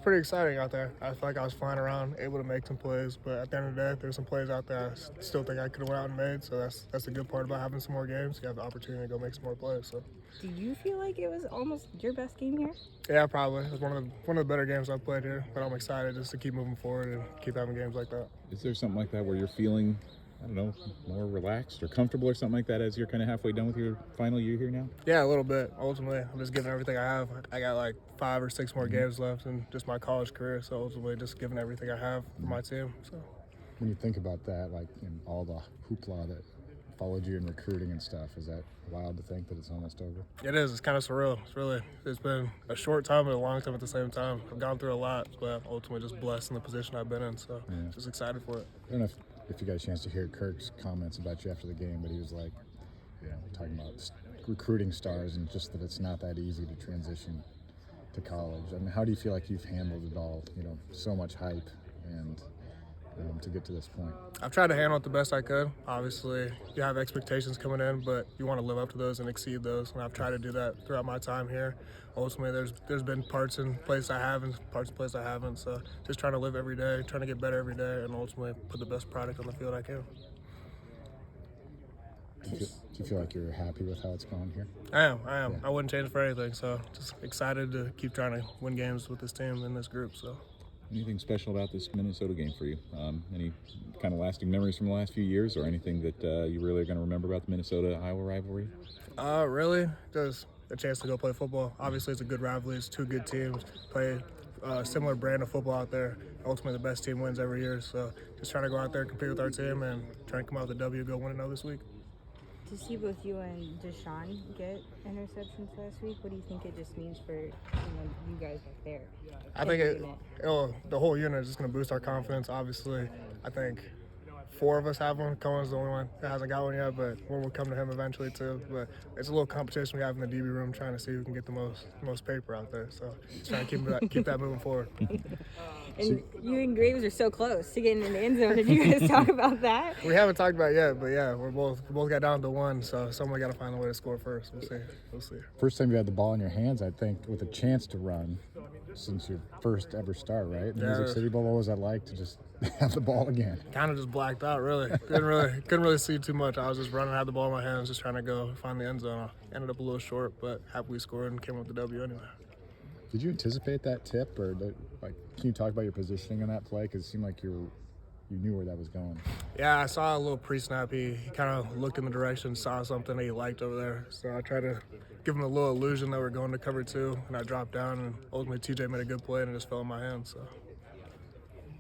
Pretty exciting out there. I feel like I was flying around, able to make some plays, but at the end of the day, there's some plays out there I still think I could have went out and made. So that's the good part about having some more games. You have the opportunity to go make some more plays. So. Do you feel like it was almost your best game here? Yeah, probably. It was one of the better games I've played here, but I'm excited just to keep moving forward and keep having games like that. Is there something like that where you're feeling, I don't know, more relaxed or comfortable or something like that as you're kind of halfway done with your final year here now? Yeah, a little bit. Ultimately, I'm just giving everything I have. I got like 5 or 6 more games left in just my college career, so ultimately just giving everything I have for my team. So. When you think about that, like in all the hoopla that followed you in recruiting and stuff, is that wild to think that it's almost over? It is. It's kind of surreal. It's been a short time but a long time at the same time. I've gone through a lot, but ultimately just blessed in the position I've been in. So just excited for it. I don't know if you got a chance to hear Kirk's comments about you after the game, but he was like, talking about recruiting stars and just that it's not that easy to transition to college. I mean, how do you feel like you've handled it all? So much hype and to get to this point. I've tried to handle it the best I could. Obviously, you have expectations coming in, but you want to live up to those and exceed those. And I've tried to do that throughout my time here. Ultimately, there's been parts and places I have and parts and places I haven't. So just trying to live every day, trying to get better every day, and ultimately put the best product on the field I can. Do you feel like you're happy with how it's gone here? I am. Yeah. I wouldn't change it for anything. So just excited to keep trying to win games with this team and this group. So. Anything special about this Minnesota game for you? Any kind of lasting memories from the last few years, or anything that you really are going to remember about the Minnesota-Iowa rivalry? Really, just a chance to go play football. Obviously, it's a good rivalry. It's 2 good teams. Play a similar brand of football out there. Ultimately, the best team wins every year. So just trying to go out there, compete with our team, and trying to come out with a W, go 1-0 this week. To see both you and Deshaun get interceptions last week, what do you think it just means for you guys back there? I think the whole unit is just going to boost our confidence. Obviously, I think 4 of us have one. Cohen's the only one that hasn't got one yet, but one will come to him eventually too. But it's a little competition we have in the DB room, trying to see who can get the most paper out there. So just trying to keep that moving forward. And you and Graves are so close to getting in the end zone. Did you guys talk about that? We haven't talked about it yet, but yeah, we both got down to 1, so someone got to find a way to score first. We'll see. First time you had the ball in your hands, I think, with a chance to run since your first ever start, right? In the Music City Bowl, what was that like to just have the ball again? Kind of just blacked out, really. Couldn't really see too much. I was just running, had the ball in my hands, just trying to go find the end zone. I ended up a little short, but happy we scored and came up with the W anyway. Did you anticipate that tip, or can you talk about your positioning on that play? Because it seemed like you knew where that was going. Yeah, I saw a little pre-snap. He kind of looked in the direction, saw something that he liked over there. So I tried to give him a little illusion that we're going to cover 2, and I dropped down, and ultimately TJ made a good play, and it just fell in my hands. So.